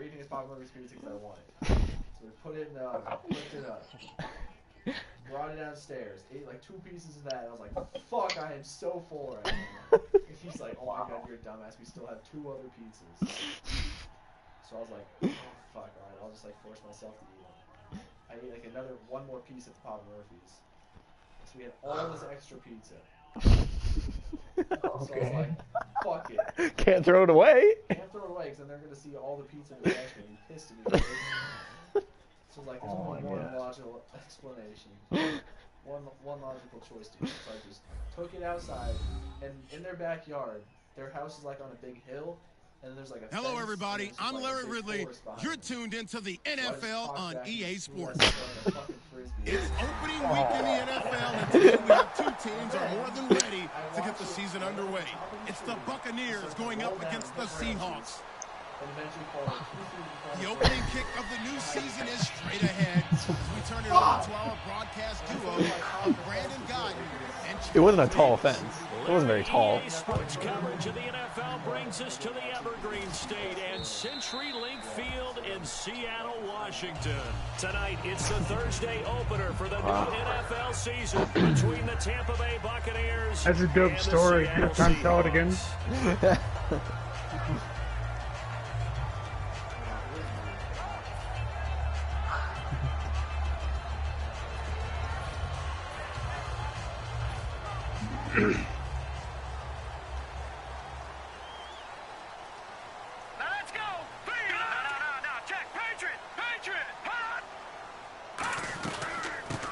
eating his Papa Murphy's pizza because I want it. So we put it in the oven, picked it up, brought it downstairs, ate like 2 pieces of that, and I was like, fuck, I am so full right now. And he's like, oh my god, you're a dumbass, we still have 2 other pizzas. So I was like, oh fuck, alright, I'll just like force myself to eat them. I ate like one more piece at the Papa Murphy's. So we had all this extra pizza. Okay. So I was like, fuck it. Can't throw it away. Can't throw it away because then they're going to see all the pizza in the trash can and be pissed at me. So like, there's only one logical explanation. One logical choice to make. So I just took it outside, and in their backyard, their house is like on a big hill, and then there's like a Hello, fence, everybody. I'm like Larry Ridley. You're tuned into the NFL on EA Sports. It's opening week in the NFL, and today we have 2 teams are more than ready to get the season underway. It's the Buccaneers going up against the Seahawks. The opening kick of the new season is straight ahead as we turn it over to our broadcast duo of Brandon Godden and It wasn't a tall fence. It wasn't very tall. Sports coverage of the NFL brings us to the Evergreen State and CenturyLink Field in Seattle, Washington. Tonight, it's the Thursday opener for the new NFL season between the Tampa Bay Buccaneers. That's a dope story. Time to tell it again. Let's go! No, check! Patriot!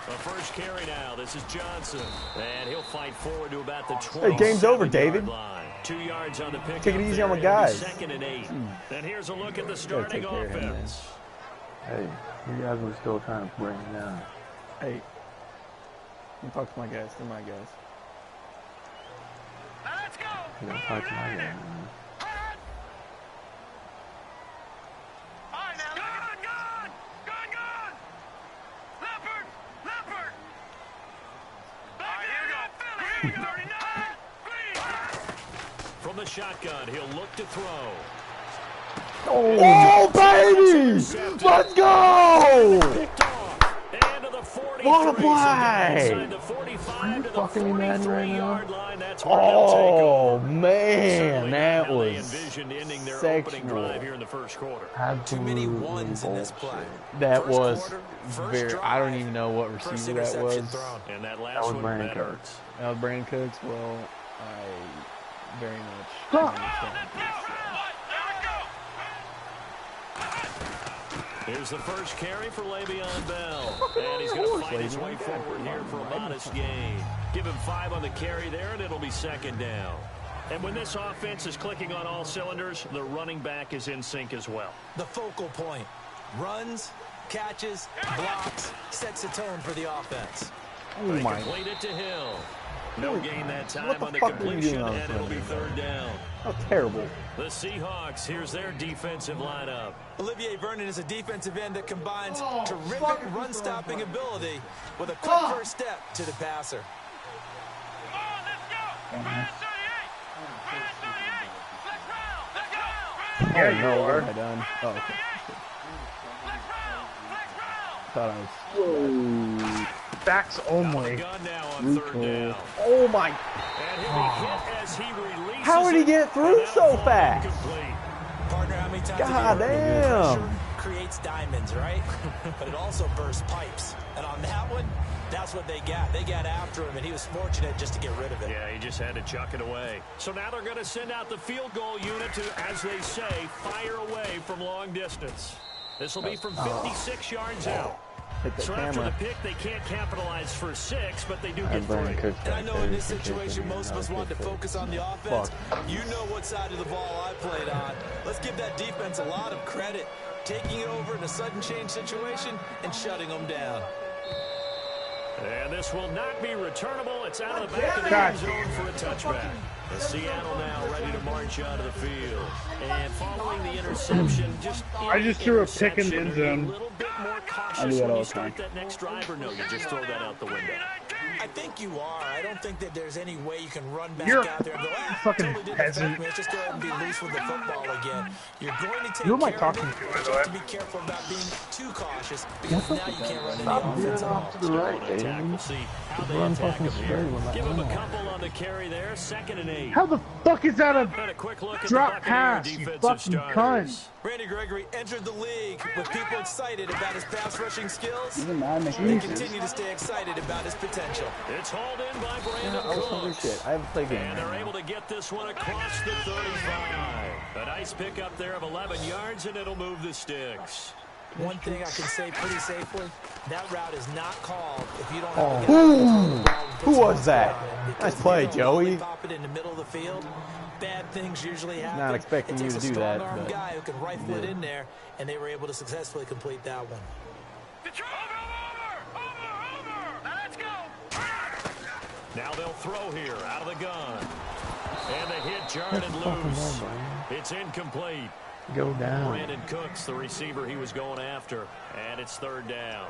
The first carry now. This is Johnson. And he'll fight forward to about the 20. Hey, game's over, David. Line. 2 yards on the pick. Take it easy on my guys. 2nd and 8. And here's a look at the starting offense. Hey, you guys were still trying to bring it down. Hey, you talk to my guys. They're my guys. Let's go! You gotta talk to my guy, man. From the shotgun, he'll look to throw. Oh, baby! Let's go! What a play! Are you fucking me mad right now? Oh, man, that was sexual. Too many ones in this play. That was very, I don't even know what receiver that was. And that That was Brandon Cooks. That was Brandon Cooks. Well, I very much understand. Here's the first carry for Le'Veon Bell. And he's going to fight his way forward here for a modest gain. Give him 5 on the carry there, and it'll be 2nd down. And when this offense is clicking on all cylinders, the running back is in sync as well. The focal point. Runs, catches, blocks, sets a tone for the offense. Oh, my. Complete it to Hill. No gain that time What the on the fuck are you completion, doing on and it'll be Sunday? 3rd down. How terrible. The Seahawks, here's their defensive lineup. Olivier Vernon is a defensive end that combines terrific run-stopping ability with a quick first step to the passer. Yeah, you are. What have I done? Oh, okay. Thought I was. Facts only. Gun now on 3rd down. Oh, my. And he'll be hit as he releases How did he get through so fast? Partner, how many times God damn. creates diamonds, right? But it also bursts pipes. And on that one, that's what they got. They got after him, and he was fortunate just to get rid of it. Yeah, he just had to chuck it away. So now they're going to send out the field goal unit to, as they say, fire away from long distance. This will be from 56 yards out. Hit the So after camera. the pick, they can't capitalize for 6, but they do get 3. And I know in this situation, most of us want to focus on the offense. You know what side of the ball I played on. Let's give that defense a lot of credit. Taking it over in a sudden change situation and shutting them down. And this will not be returnable. It's out of the back of the end zone for a touchback. And Seattle now ready to march out of the field. And following the interception, I just threw a pick in the end zone. A little bit more cautious when you start that next drive, or no, you just throw that out the window. I think you are. I don't think that there's any way you can run back You're out there and go, fucking totally didn't peasant. affect me. Let's just go ahead and be loose with the football again. You're going to take Who am I care talking of it, to, by but the you have way? to be careful about being too cautious because now you can't run any offense at all. Off to the right, baby. We'll see how they Run attack fucking him here. straight with that Give him a line. couple on the carry there. 2nd and 8. How the fuck is that a And a quick look at drop the Buccaneer pass, you defensive fucking starters. cunt? Randy Gregory entered the league with people excited about his pass rushing skills. Even mad They McNeese. continue to stay excited about his potential. It's hauled in by I Brandon was hungry Cooks. shit. I haven't played game. And they're able to get this one across the 35. A nice pickup there of 11 yards, and it'll move the sticks. One thing I can say pretty safely, that route is not called if you don't Oh. have a guy Who was that? Nice play, Joey. Pop it in the middle of the field. Bad things usually happen. Not expecting it you takes to do a that, strong arm but guy who can rifle it did. in there, and they were able to successfully complete that one. Now they'll throw here out of the gun. And they hit jarred and loose. It's incomplete. Go down. Brandon Cooks, the receiver he was going after. And it's 3rd down.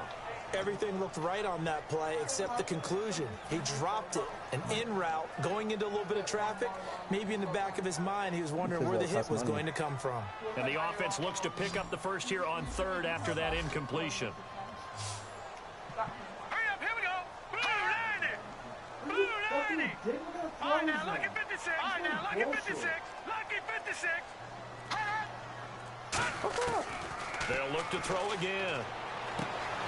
Everything looked right on that play except the conclusion. He dropped it, an in route, going into a little bit of traffic. Maybe in the back of his mind, he was wondering where the hit was going to come from. And the offense looks to pick up the first here on 3rd after that incompletion. They'll look to throw again.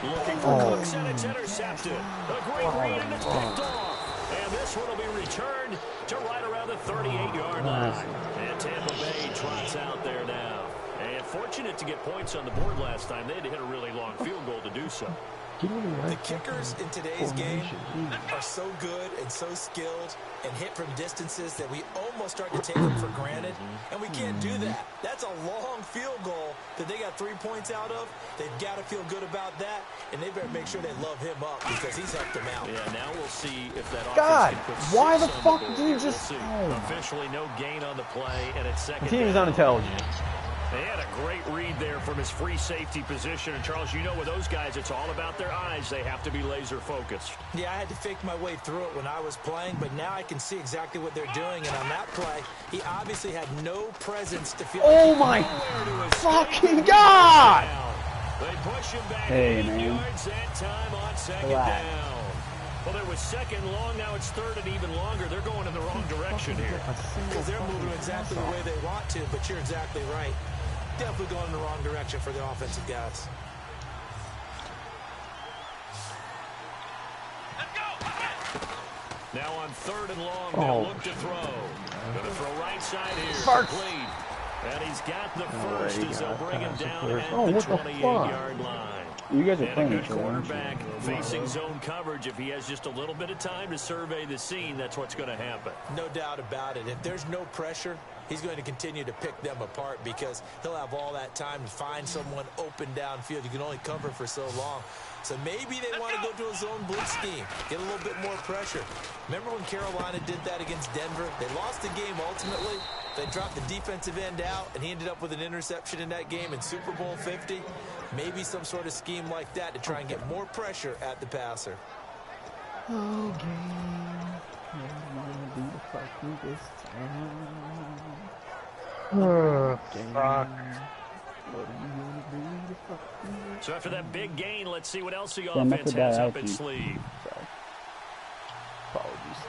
Looking for Cooks, and it's intercepted. A great read, and it's picked off. And this one will be returned to right around the 38-yard line. And Tampa Bay trots out there now. And fortunate to get points on the board last time. They had to hit a really long field goal to do so. The kickers in today's game are so good and so skilled and hit from distances that we almost start to take them for granted, and we can't do that. That's a long field goal that they got 3 points out of. They've got to feel good about that, and they better make sure they love him up because he's helped them out. Yeah, now we'll see if that God, offense can put 6 why the on fuck board. did you We'll just- see. Oh. Officially no gain on the play, and it's 2nd The team is down. unintelligent. They had a great read there from his free safety position. And, Charles, you know with those guys, it's all about their eyes. They have to be laser-focused. Yeah, I had to fake my way through it when I was playing, but now I can see exactly what they're doing. And on that play, he obviously had no presence to feel Oh like my fucking God! They push him back Hey, 8 man. yards that time on 2nd Relax. down. Well, there was 2nd long. Now it's 3rd and even longer. They're going in the wrong direction here. because they're moving exactly the way they want to, but you're exactly right. Definitely going in the wrong direction for the offensive guys. Now on 3rd and long, they'll look to throw. Going to throw right side here. Sparks. Complete. And he's got the Oh, first there you as go. they'll bring him Pass the down first. at Oh, the what the fuck? 28-yard line. You guys are And a playing good each other, aren't you? quarterback facing zone coverage. If he has just a little bit of time to survey the scene, that's what's going to happen. No doubt about it. If there's no pressure, he's going to continue to pick them apart because he'll have all that time to find someone open downfield. You can only cover for so long. So maybe they want to go to a zone blitz scheme, get a little bit more pressure. Remember when Carolina did that against Denver? They lost the game ultimately. They dropped the defensive end out, and he ended up with an interception in that game in Super Bowl 50. Maybe some sort of scheme like that to try and get more pressure at the passer. Fuck. So after that big gain, let's see what else the offense has up its sleeve. Apologies.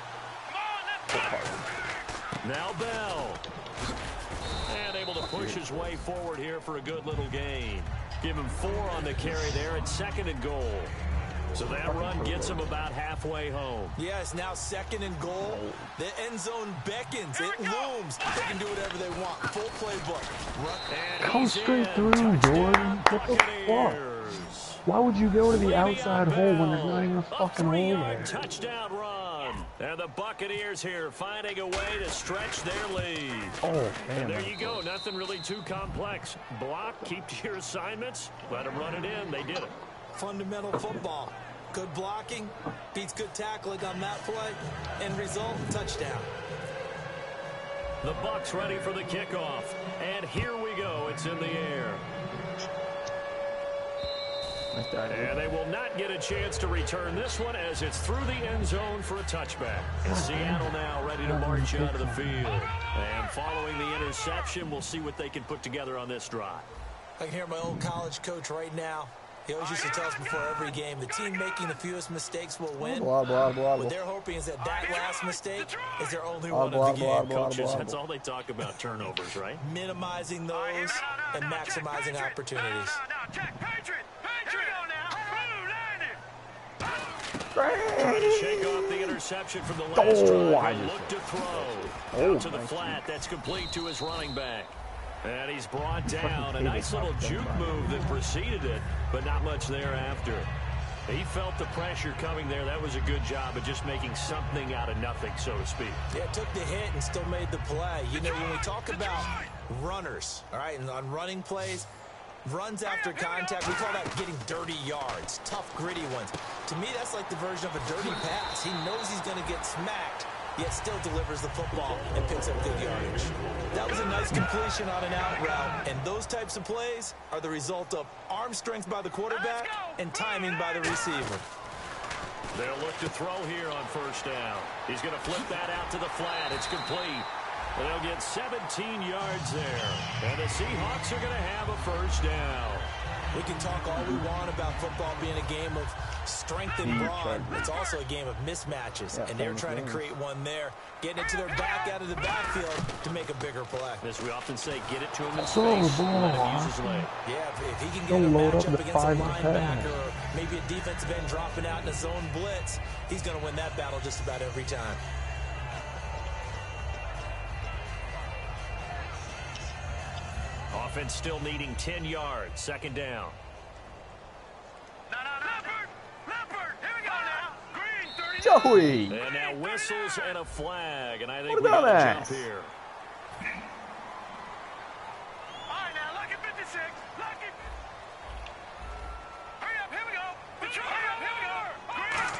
Now Bell. And able to push his way forward here for a good little gain. Give him 4 on the carry there at 2nd and goal. So that run gets him about halfway home. Yeah, it's now 2nd and goal. The end zone beckons. It looms. They can do whatever they want. Full playbook. Come straight through, Jordan. What the fuck? Why would you go to the outside hole when there's not even a fucking hole there? Touchdown run. And the Buccaneers here finding a way to stretch their lead. Oh, man. And there you go. Nothing really too complex. Block, keep to your assignments, let them run it in. They did it. Fundamental football. Good blocking beats good tackling on that play. End result, touchdown. The Bucs ready for the kickoff. And here we go. It's in the air. And they will not get a chance to return this one as it's through the end zone for a touchback. And Seattle now ready to march out of the field. And following the interception, we'll see what they can put together on this drive. I can hear my old college coach right now. He always used to tell us before every game, the team making the fewest mistakes will win. What they're hoping is that last mistake is their only one of the game. Coaches, that's all they talk about, turnovers, right? Minimizing those and maximizing opportunities. Trying to shake off the interception from the last drive. Look to throw. Out to the flat. That's complete to his running back. And he's brought down. A nice little juke move that preceded it, but not much thereafter. He felt the pressure coming there. That was a good job of just making something out of nothing, so to speak. Yeah, took the hit and still made the play. You know, when we talk about runners, all right, and on running plays, runs after contact, we call that getting dirty yards, tough, gritty ones. To me, that's like the version of a dirty pass. He knows he's going to get smacked, yet still delivers the football and picks up good yardage. That was a nice completion on an out route, and those types of plays are the result of arm strength by the quarterback and timing by the receiver. They'll look to throw here on first down. He's going to flip that out to the flat. It's complete. They'll get 17 yards there, and the Seahawks are going to have a first down. We can talk all we want about football being a game of strength and brawn. It's also a game of mismatches, and they're trying to create one there, getting it to their back out of the backfield to make a bigger play. As we often say, get it to him in space. Let him use his leg. Yeah, if he can get a matchup against a linebacker or maybe a defensive end dropping out in a zone blitz, he's going to win that battle just about every time. Offense still needing 10 yards. Second down. Leopard, here we go now. Green, 30. Joey! And now whistles and a flag. And I think What we got about a that? jump here. All right, now, look at 56. Look at... Hurry up, here we go. Hurry up, here we go. Green.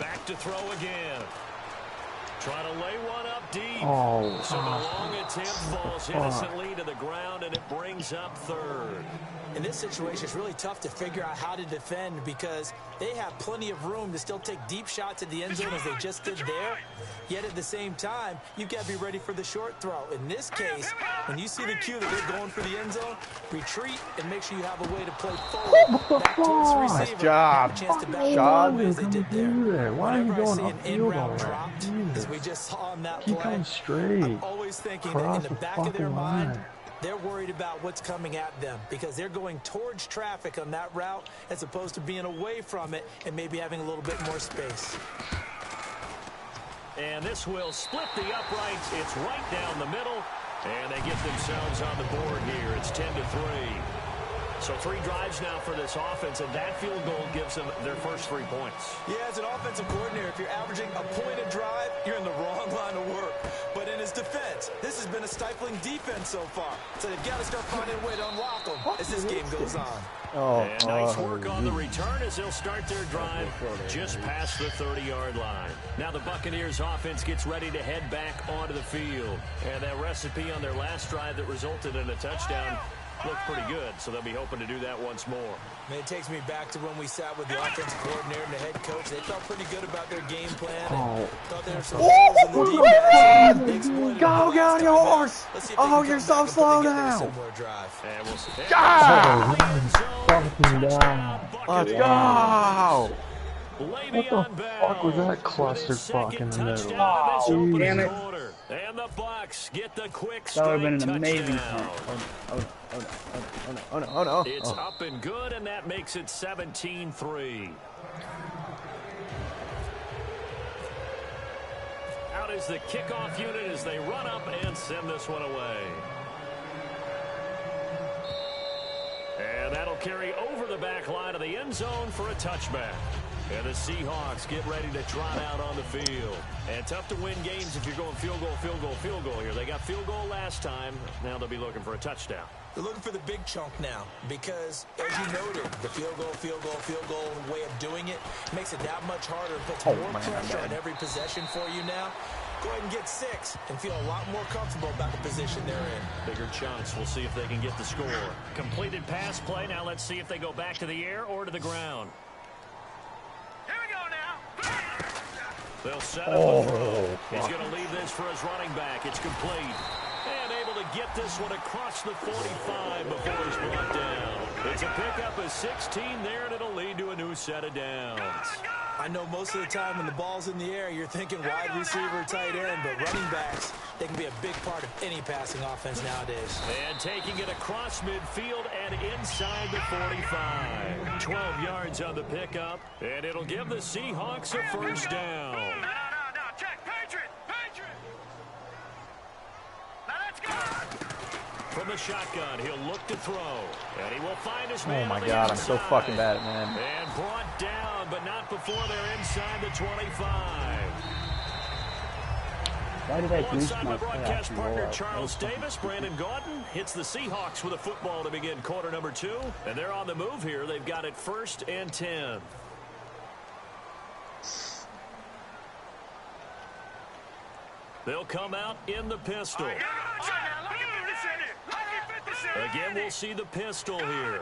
Back to throw again. Trying to lay one up deep. Oh, So the long attempt falls innocently to the ground, and it brings up third. In this situation, it's really tough to figure out how to defend because they have plenty of room to still take deep shots at the end zone as they just did there. Yet at the same time, you've got to be ready for the short throw. In this case, when you see the cue that they're going for the end zone, retreat and make sure you have a way to play forward. Back towards the receiver. Nice job. Have a chance to back Job. as they did there. Why are you Whenever I going see an upfield in-route already? dropped, Jesus. as we just saw on that Keep play, going straight. I'm always thinking that in Cross the the back of their fucking mind, line. they're worried about what's coming at them because they're going towards traffic on that route as opposed to being away from it and maybe having a little bit more space. And this will split the uprights. It's right down the middle. And they get themselves on the board here. It's 10-3. So 3 drives now for this offense, and that field goal gives them their first 3 points. Yeah, as an offensive coordinator, if you're averaging a point a drive, you're in the wrong line of work. But in his defense, this has been a stifling defense so far. So they've got to start finding a way to unlock them as this game goes on. And nice work on the return as they'll start their drive just past the 30-yard line. Now the Buccaneers offense gets ready to head back onto the field. And that recipe on their last drive that resulted in a touchdown looked pretty good, so they'll be hoping to do that once more. Man, it takes me back to when we sat with the offensive coordinator and the head coach. They felt pretty good about their game plan. And thought there were some holes in the defense. Go, get on your horse! Oh, you're so slow now! And we'll see. Let's go! What the fuck was that clusterfuck in the middle? Oh, damn it. And the Bucs get the quick That would have been straight an amazing touchdown. Oh no. It's up and good, and that makes it 17-3. Out is the kickoff unit as they run up and send this one away. And that'll carry over the back line of the end zone for a touchback. And the Seahawks get ready to trot out on the field. And tough to win games if you're going field goal here. They got field goal last time. Now they'll be looking for a touchdown. They're looking for the big chunk now because, as you noted, the field goal way of doing it makes it that much harder. Puts more pressure on every possession for you now. go ahead and get 6 and feel a lot more comfortable about the position they're in. Bigger chunks. We'll see if they can get the score. Completed pass play. Now let's see if they go back to the air or to the ground. Here we go now. They'll set up the throw. He's going to leave this for his running back. It's complete. And able to get this one across the 45 before he's brought down. It's a pickup of 16 there, and it'll lead to a new set of downs. I know most of the time when the ball's in the air, you're thinking wide receiver, tight end, but running backs, they can be a big part of any passing offense nowadays. And taking it across midfield and inside the 45. 12 yards on the pickup, and it'll give the Seahawks a first down. No, check. Patriot. Now let's go. From the shotgun, he'll look to throw, and he will find his man. Oh my God, I'm so fucking bad at man. And brought down, but not before they're inside the 25. Why did I boost Alongside my my broadcast partner rollout? Charles Davis, Brandon Gordon hits the Seahawks with a football to begin quarter number 2. And they're on the move here. They've got it 1st and 10. They'll come out in the pistol. Again, we'll see the pistol here.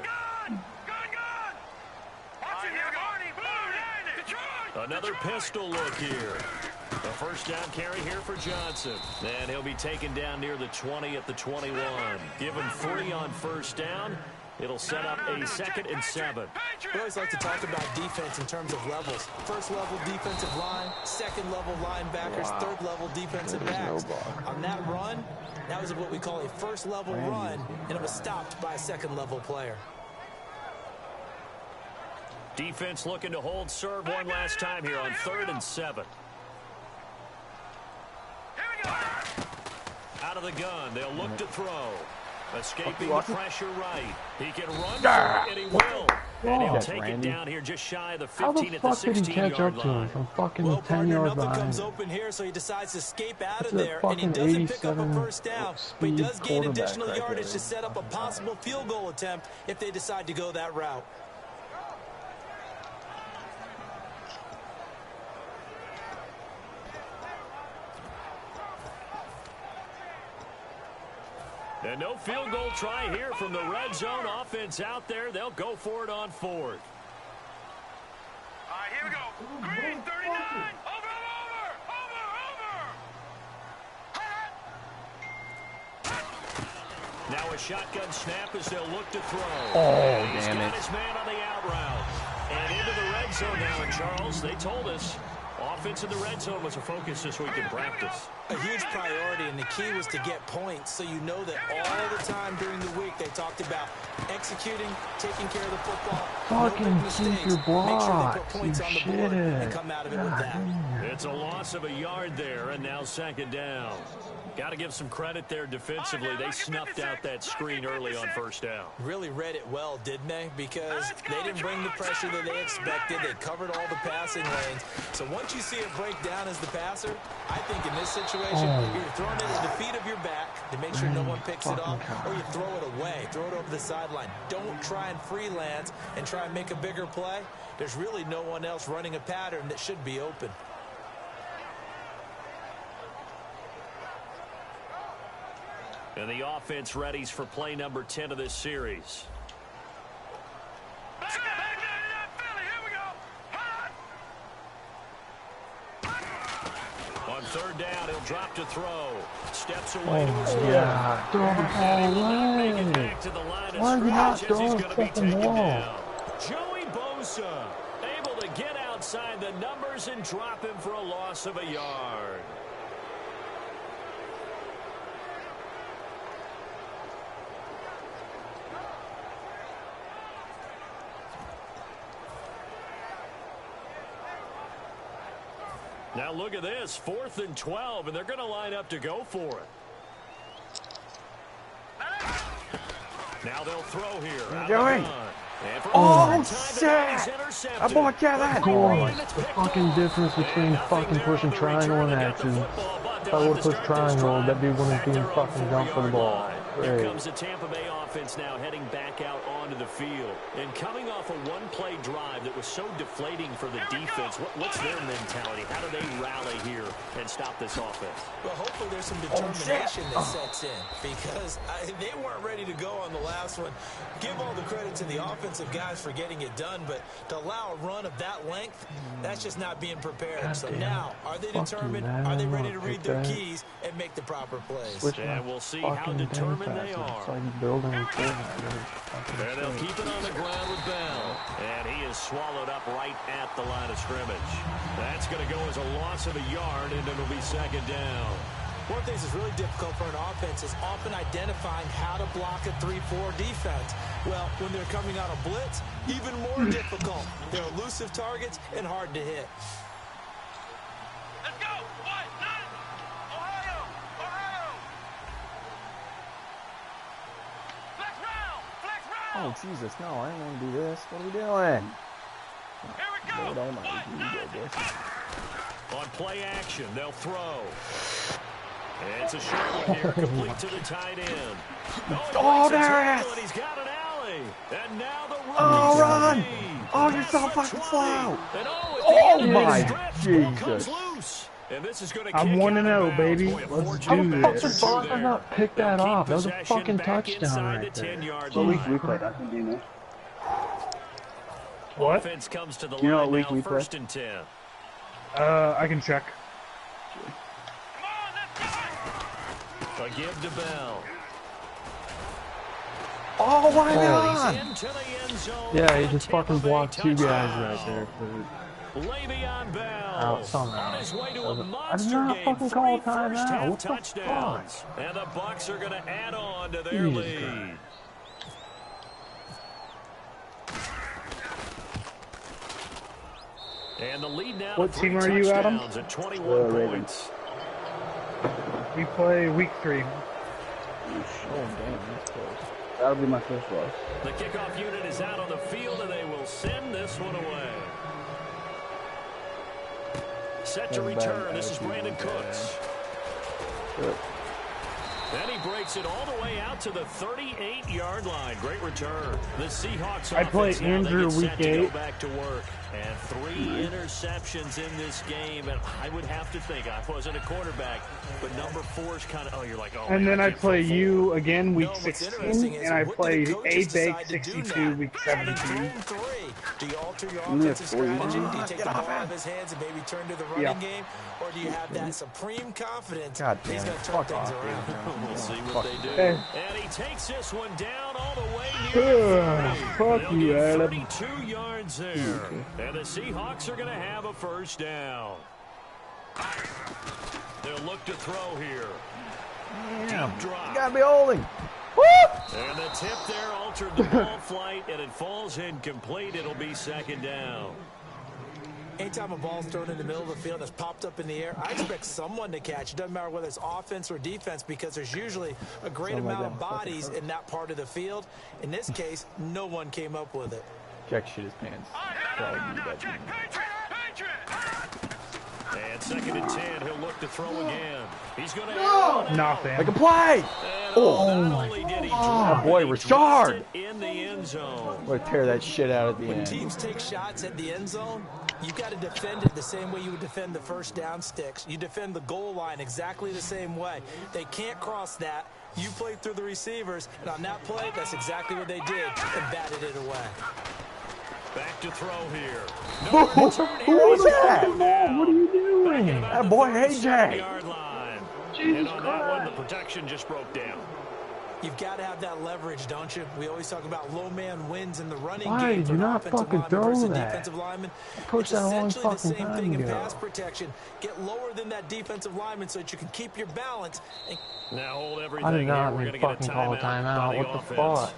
Another pistol look here. A first down carry here for Johnson. And he'll be taken down near the 20 at the 21. Give him 3 on first down. It'll set up a 2nd and 7. We always like to talk about defense in terms of levels. First level defensive line, second level linebackers, third level defensive backs. On that run, that was what we call a first level run, and it was stopped by a second level player. Defense looking to hold serve one last time here on 3rd and 7. Out of the gun, they'll look to throw. Escaping the pressure right. He can run for it, and he will. And he'll take it down here just shy of the 15 at the 16-yard line. How the fuck did he catch up to him from fucking 10 yards nothing behind? comes open here, so he decides to escape out of That's there, and he fucking doesn't pick up a 87 first down, but he does gain quarterback additional right yardage there. to set up a possible field goal attempt if they decide to go that route. And no field goal try here from the red zone offense out there. They'll go for it on 4th. All right, here we go. Green 39. Over. Now a shotgun snap as they'll look to throw. Oh, He's damn got it. his man on the out route. And into the red zone now. And Charles, they told us offense in the red zone was a focus this week in practice. A huge priority, and the key was to get points, so you know that all the time during the week they talked about executing, taking care of the football, Fucking no big mistakes, keep your make sure they blocks, put points you on the board shithead. and come out of it with that. It's a loss of a yard there, and now 2nd down. Got to give some credit there defensively. They snuffed out that screen early on first down. Really read it well, didn't they? Because they didn't bring the pressure that they expected. They covered all the passing lanes. So once you see it break down as the passer, I think in this situation, you're throwing it at the feet of your back to make sure no one picks it up, or you throw it away, throw it over the sideline. Don't try and freelance and try and make a bigger play. There's really no one else running a pattern that should be open. And the offense readies for play number 10 of this series. On 3rd down, he'll drop to throw. Steps away to his left. Yeah, throw the ball Make it away. back to the line of Why are you not scrimmage as he's throwing going to be fucking taken ball? down. Joey Bosa able to get outside the numbers and drop him for a loss of a yard. Now look at this, 4th and 12, and they're going to line up to go for it. Now they'll throw here. Joey. Oh, shit! I bought that. The fucking difference between fucking pushing triangle and X's. If I would have pushed triangle, that dude wouldn't have been fucking jump for the ball. Here Great. comes the Tampa Bay offense. offense now heading back out onto the field. And coming off a one-play drive that was so deflating for the defense, what's their mentality? How do they rally here and stop this offense? Well, hopefully there's some determination that sets in, because they weren't ready to go on the last one. Give all the credit to the offensive guys for getting it done, but to allow a run of that length, that's just not being prepared. So now, are they determined? Are they ready to read their keys and make the proper plays? And we'll see how determined they are. Like building and they'll keep it on the ground with Bell. And he is swallowed up right at the line of scrimmage. That's going to go as a loss of a yard, and it'll be second down. One of the things that's really difficult for an offense is often identifying how to block a 3-4 defense. Well, when they're coming out of blitz, even more difficult. They're elusive targets and hard to hit. Let's go! What? None! Ohio! Ohio! Flex round! Flex round! Oh, Jesus, no, I didn't want to do this. What are we doing? Here we go! Lord Almighty, you did this. On play action, they'll throw. It's a short one here, complete to the tight end. Oh, there it is! He's got an alley. And now the Oh, run! lead. Oh, you're so fucking slow! And Oh, my Jesus. Loose. And this is going to I'm 1-0, baby. Let's do this. How the fuck did I not pick that off? That was a fucking touchdown right there. What week we played? I think you know. What? Offense comes to the You know line what week now, we played? 1st and 10. I can check. A give to Bell. Oh, why He's not? into the end zone. Yeah, he just fucking Tampa Bay blocked two guys touchdown. right there. Le'Veon Bell Out somehow. on his way to a I did monster not game. fucking call 3 timeout. first-half What the touchdowns. And the Bucs are going to add on to their Jesus lead. Christ. And the lead now What to 3 team are you, Adam? touchdowns at 21 points. We play week 3. Oh, damn, that's close. That'll be my first loss. The kickoff unit is out on the field, and they will send this one away. Set to That's bad return. This is Brandon attitude, Cooks. Good. And he breaks it all the way out to the 38-yard line. Great return. The Seahawks I play offense now, they Andrew get set week to go 8. back to work. And 3 interceptions in this game. And I would have to think, I wasn't a quarterback, but number 4 is kind of, oh, you're like, oh, And man, then I can't throw play 4. you again week No, what's 16, interesting is and I what do play the coaches A-Bake decide to do 62 now? week Having 17. thrown 3, do you alter your Only offensive have 4 strategy? years. Do you take the ball out of his hands and maybe turn to the running game? Or do you have that supreme confidence God that he's damn going it. to turn Fuck things off, around? We'll see what they do. Hey. And he takes this one down all the way near Ugh, the 30. fuck They'll you, get Adam. 32 yards there. And the Seahawks are going to have a first down. They'll look to throw here. Damn, Deep drop. you gotta be holding. And the tip there altered the ball flight, and it falls incomplete. It'll be second down. Anytime a ball's thrown in the middle of the field that's popped up in the air, I expect someone to catch. It doesn't matter whether it's offense or defense, because there's usually a great amount of bodies in that part of the field. In this case, no one came up with it. Jack shit his pants. Probably need that team. And 2nd and 10, he'll look to throw again. He's going to Nothing. Make a play! Oh, not only did he drop it, boy, he Richard. dropped it in the end zone. I'm gonna tear that shit out at the When end. teams take shots at the end zone, you've got to defend it the same way you would defend the first down sticks. You defend the goal line exactly the same way. They can't cross that. You played through the receivers, and on that play, that's exactly what they did, and batted it away. Back to throw here. Who was that? What are you doing? That boy AJ. And on that one, the protection just broke down. You've got to have that leverage, don't you? We always talk about low man wins in the running Why game did for you an not offensive fucking lineman throw versus a that? defensive lineman. Push It's that a long essentially the fucking same time thing in ago. pass protection. Get lower than that defensive lineman so that you can keep your balance. And Now hold everything I did here. not We're mean going to get a fucking call a by timeout. the What the offense. fuck?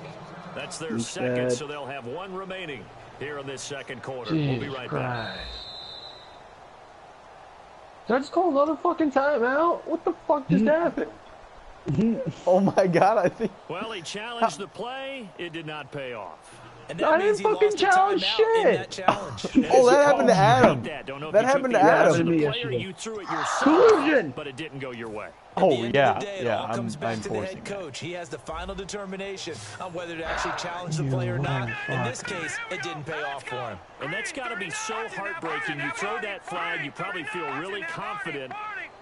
That's their He's second, dead. so they'll have 1 remaining here in this second quarter. We'll be Jesus right back. Christ. Did I just call another fucking timeout? What the fuck just happened? Oh my god, I think. Well, he challenged the play. It did not pay off. And that I means didn't he fucking lost a challenge timeout in shit. that challenge. Oh, that happened to Adam. Don't know if That you took happened the to advantage Adam. of the Yes, player, you did. you threw it yourself, Collusion. but it didn't go your way. At Oh the end yeah, of the day, it yeah. all comes back I'm to the forcing head that. coach. He has the final determination on whether to actually challenge the play or not. In this case, it didn't pay off for him. And that's got to be so heartbreaking. You throw that flag, you probably feel really confident,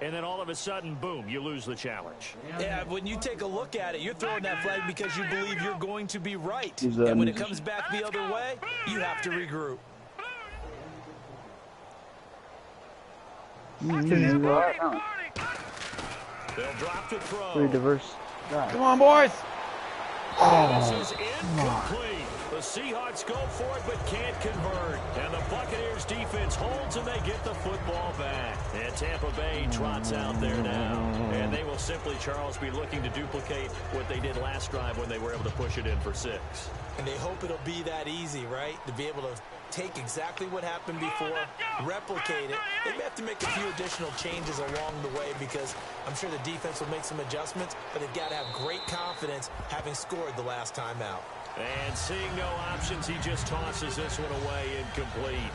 and then all of a sudden, boom, you lose the challenge. Yeah, when you take a look at it, you're throwing that flag because you believe you're going to be right. He's, And when it comes back the other way, you have to regroup. They'll drop to throw. Pretty diverse guy. Come on, boys. This is incomplete. The Seahawks go for it but can't convert. And the Buccaneers defense holds and they get the football back. And Tampa Bay trots out there now. And they will simply, Charles, be looking to duplicate what they did last drive when they were able to push it in for 6. And they hope it'll be that easy, right? To be able to take exactly what happened before, replicate it. They may have to make a few additional changes along the way because I'm sure the defense will make some adjustments, but they've got to have great confidence having scored the last time out. And seeing no options, he just tosses this one away, incomplete.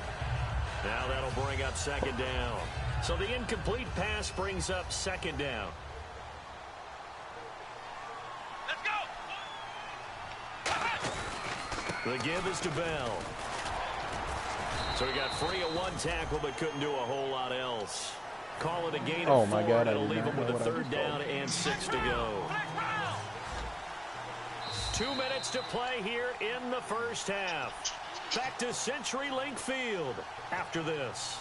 Now that'll bring up 2nd down. So the incomplete pass brings up 2nd down. Let's go. The give is to Bell. So he got free of 1 tackle, but couldn't do a whole lot else. Call it a gain of 4. Oh my God, I It'll did leave not him with know a what I 3rd just down told. and 6 to go. 2 minutes to play here in the first half. Back to CenturyLink Field after this.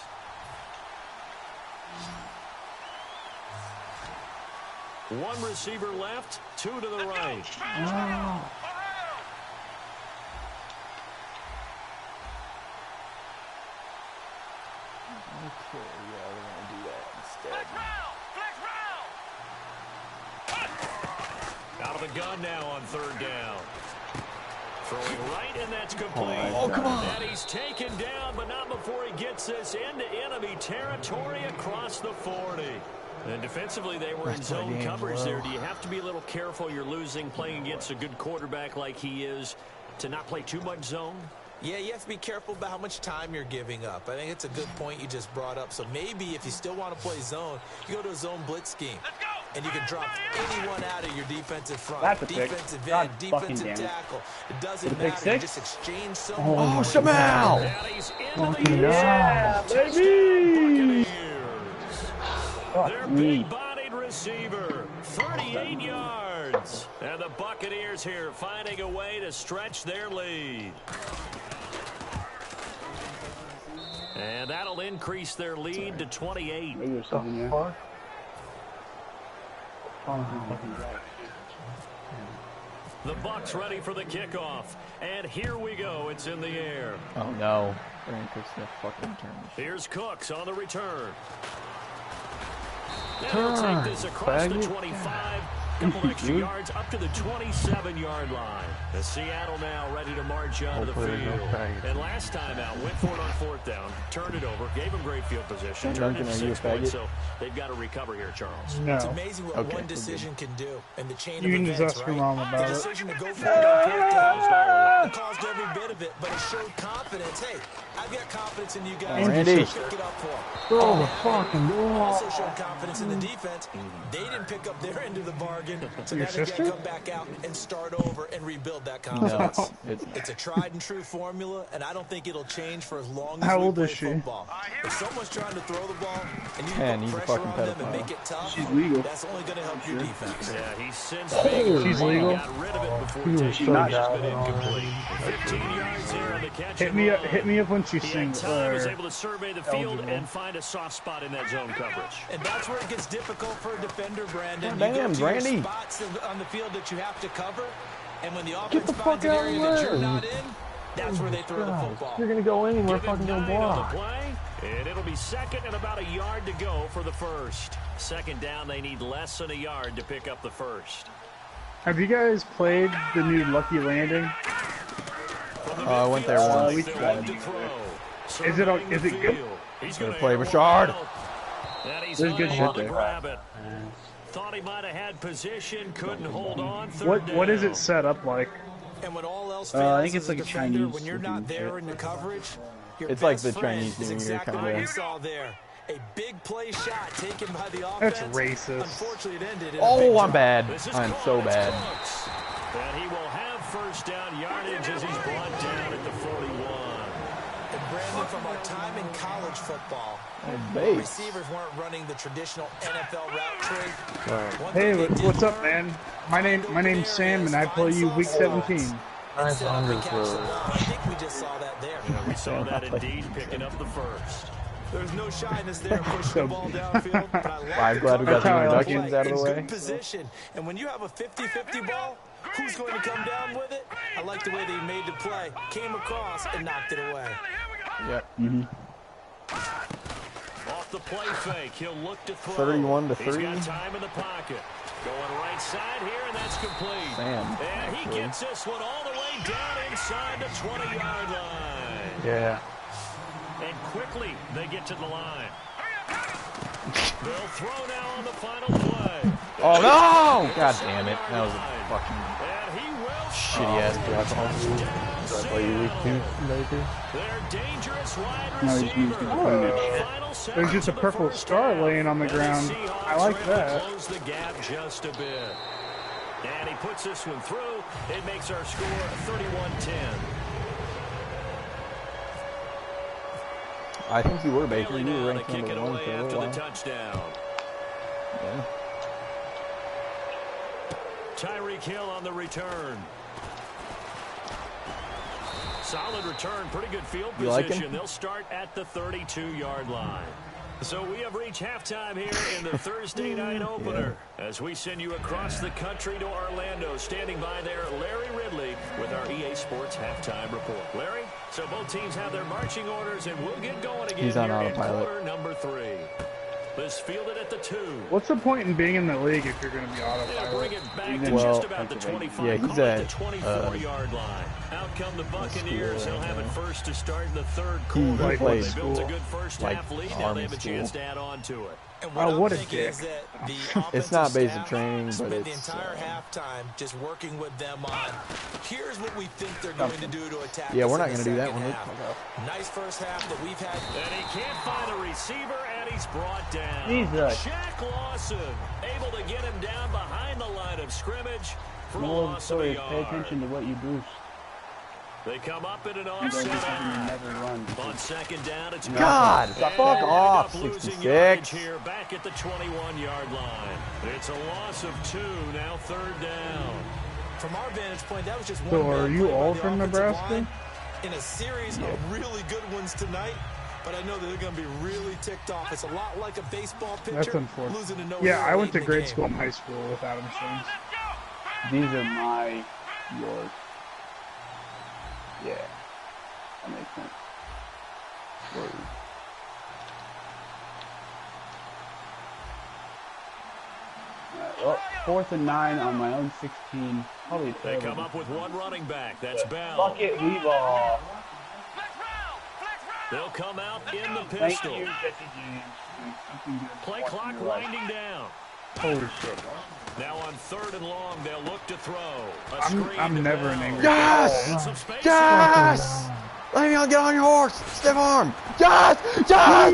One receiver left, 2 to the right. Okay, yeah, we're gonna do that instead. Flex round. Out of the gun now on 3rd down. Throwing right, and that's complete. Oh, come on. And he's taken down, but not before he gets this into enemy territory across the 40. And defensively, they were in zone coverage there. Do you have to be a little careful? You're losing, playing against a good quarterback like he is, to not play too much zone? Yeah, you have to be careful about how much time you're giving up. I think it's a good point you just brought up. So maybe if you still want to play zone, you go to a zone blitz scheme. And you can drop anyone out of your defensive front. That's a pick. Defensive God end, fucking defensive damn it. tackle. It doesn't Did it pick matter. You 6? just exchange someone. Oh, Shamal. And he's into Fucking the end yeah, zone. baby. Buccaneers. Their big-bodied receiver, 38 yards. And the Buccaneers here finding a way to stretch their lead. And that'll increase their lead to 28. Maybe there's something there. Fuck. The Bucs ready for the kickoff. And here we go. It's in the air. Oh no. Brandon Cooks gonna fucking turn. Here's Cooks on the return. And he'll take this across the 25. Couple extra yards up to the 27-yard line. The Seattle now ready to march onto the Hopefully there's no field. faggots. And last time out, went for it on 4th down, turned it over, gave him great field position, turned it Duncan, to are you a 6 points, faggot? so they've got to recover here, Charles. No. It's amazing what Okay, one we're decision can do and the chain You of can just events, ask your right? mom The about it. decision to go for it on 4th down, it caused every bit of it, but it showed confidence. Hey, I've got confidence in you guys. Randy. Pick it up for them. Throw the fucking ball. Also showed confidence in the defense. They didn't pick up their end of the bargain, so Your now they've got to sister? come back out and start over and rebuild that confidence. No, it's not. It's a tried and true formula, and I don't think it'll change for as long as How we old play is she? football. If someone's trying to throw the ball and you Man, put he's a pressure fucking on them and pedophile. make it tough, She's legal. that's only going to help your defense. Yeah, he's since being She's he legal? got rid of it before He was taking so it, bad. but incomplete. 15 yards there on the catch. Hit me up when she He had sings. time, was able to survey the field eligible. and find a soft spot in that zone coverage. And that's where it gets difficult for a defender, Brandon. God You damn, go to Brandy. your spots on the field that you have to cover, and when the Get offense the finds fuck an out of area the that you're way. not in, that's where they throw the football. You're gonna go anywhere, Give him fucking go 9 on block. the play, and it'll be 2nd and about a yard to go for the first. 2nd down, they need less than a yard to pick up the first. Have you guys played the new Lucky Landing? I went there once. we tried. Is it good? He's Gonna going play Richard. There's good shit there. Grab it. Thought he might have had position, couldn't hold on. What is it set up like? And when all else I think fails it's as a like a defender, Chinese when you're not there in the coverage, your It's like best the friend Chinese is New Year exactly kinda. what you saw there. A big play shot taken by the That's offense. racist. Unfortunately, it ended in a big Oh, I'm drop. bad. This is I'm caught. so It's bad. Cooks. And he will have first down yardage as he's brought down at the 41. And Brandon, from our time in college football, base. receivers weren't running the traditional NFL route tree. One Hey, thing they did what's up, learn, man? My name's Sam, and I play you week 17. and set up and catch the ball. I think we just saw that there. We saw that indeed, picking up the first. There's no shyness there pushing the ball downfield, but I like Well, I'm the glad we got That's the how I like introductions it. out of the It's way. good position. And when you have a 50-50 ball, who's going to come down with it? I like the way they made the play, came across, and knocked it away. Yep. Off the play fake, he'll look to throw. 31 to He's 3. got time in the pocket. Going right side here, and that's complete. Sam, And he actually. gets this one all the way down inside the 20-yard line. Yeah. And quickly, they get to the line. They'll throw now on the final play. Oh, no! God damn it. That was a fucking And he will shitty-ass drop. So I play you week 2, later. Their dangerous wide No, he's receiver. used to it. Final seconds There's just a of the purple first star half. laying on the And ground. Seahawks I like are able to that. Close the gap just a bit. And he puts this one through. It makes our score 31-10. I think you were, Baker. Bailey You were now to ranked kick it number 1 away for a after little the while. touchdown. Yeah. Tyreek Hill on the return. Solid return, pretty good field You like position. him? They'll start at the 32-yard line. So we have reached halftime here in the Thursday night opener. As we send you across the country to Orlando. Standing by there, Larry Ridley with our EA Sports halftime report. Larry, so both teams have their marching orders, and we'll get going again He's on here in autopilot. quarter number 3. This fielded at the 2. What's the point in being in the league if you're going to be They'll bring autopilot? it back to Well, just about the 25. yeah, he's call it at, the 24-yard line. Out come the Buccaneers. He'll have it first to start in the third quarter. Like played They built a school. good first Like half lead. Now they have a army chance school. to add on to it. And Oh, what a thinking dick. is that the It's not offensive basic staff training, but spent the it's, entire halftime just working with them on, here's what we think they're going to do to attack Yeah, us we're not in the going to do that second one. half. Nice first half that we've had. And he can't find a receiver, and he's brought down. Jesus. Shaq Lawson able to get him down behind the line of scrimmage for a Moral of the loss of story a is pay yard. attention to what you boost. They come up in an You offset. don't just never run. On second down, it's God, And fuck they end off, up losing 66. yardage here back at the 21-yard line. It's a loss of 2, now third down. From our vantage point, that was just one So bad are you play by all the from offensive Nebraska? line in a series of really good ones tonight. But I know that they're going to be really ticked off. It's a lot like a baseball pitcher That's unfortunate. losing to no Yeah, I went to late in the grade game. school and high school with Adam Stones. These are yours. Yeah. That makes sense. Word. Well, 4th and 9 on my own 16. Probably They terrible. come up with one running back. That's Bell. Fuck it, we ball. They'll come out in the Thank pistol. you, Jesse James. Something good. Play Walking clock your life. winding down. Holy shit. Now on third and long, they'll look to throw. A I'm screen to never an Bell. angry Yes! And some space. Yes! Let me get on your horse! Step arm! Yes! Yes!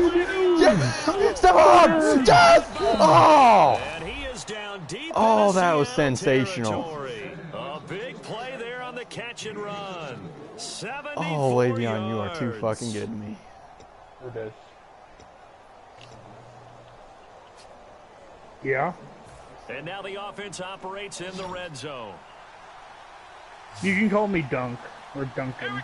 Yes! Step arm! Yes! Oh! And he is down deep. Oh, into that was Seattle sensational. territory. A big play there on the catch and run. 74 Oh, Le'Veon, you are too yards. fucking good to me. Yeah? And now the offense operates in the red zone. You can call me Dunk or Duncan.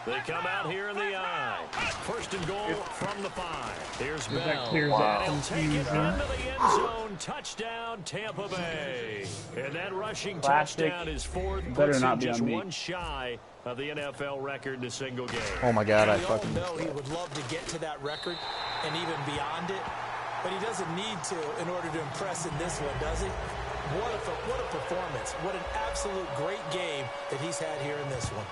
They come out here in the eye. First and goal from the 5. Here's That Bell. clears And up he'll take it confusion. into the end zone. Touchdown, Tampa Bay. And that rushing Classic. touchdown is fourth. Better Puts not him be just on me. one shy of the NFL record in a single game. Oh my god, I We all fucking know he would love to get to that record and even beyond it, but he doesn't need to in order to impress in this one, does he? What a performance. What an absolute great game that he's had here in this one.